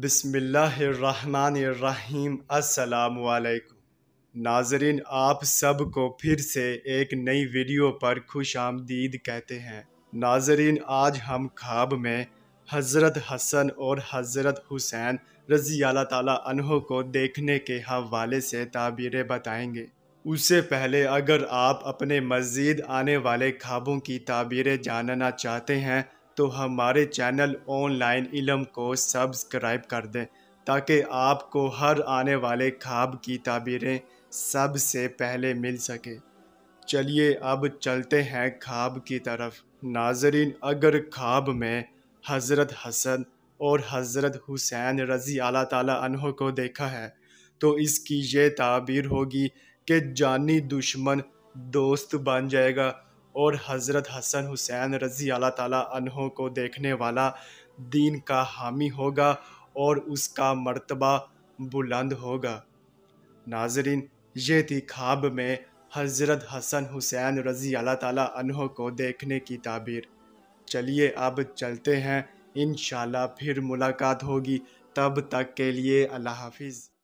बिस्मिल्लाहिर्रहमानिर्रहीम। अस्सलामुअलैकुम नाज़रीन, आप सबको फिर से एक नई वीडियो पर खुश आमदीद कहते हैं। नाज़रीन, आज हम ख्वाब में हज़रत हसन और हज़रत हुसैन रज़ी अल्लाह ताला अन्हो को देखने के हवाले से ताबीरें बताएंगे। उससे पहले अगर आप अपने मज़ीद आने वाले ख्वाबों की ताबीरें जानना चाहते हैं तो हमारे चैनल ऑनलाइन इल्म को सब्सक्राइब कर दें ताकि आपको हर आने वाले ख्वाब की ताबीरें सबसे पहले मिल सके। चलिए अब चलते हैं ख्वाब की तरफ। नाज़रीन, अगर ख्वाब में हज़रत हसन और हज़रत हुसैन रज़ी अल्लाह ताला अन्हो को देखा है तो इसकी ये ताबीर होगी कि जानी दुश्मन दोस्त बन जाएगा और हज़रत हसन हुसैन रज़ी अल्लाह ताला अन्हो को देखने वाला दीन का हामी होगा और उसका मर्तबा बुलंद होगा। नाज़रीन, ये थी ख्वाब में हज़रत हसन हुसैन रज़ी अल्लाह ताला अन्हो को देखने की ताबीर। चलिए अब चलते हैं, इंशाल्लाह फिर मुलाकात होगी। तब तक के लिए अल्लाह हाफिज़।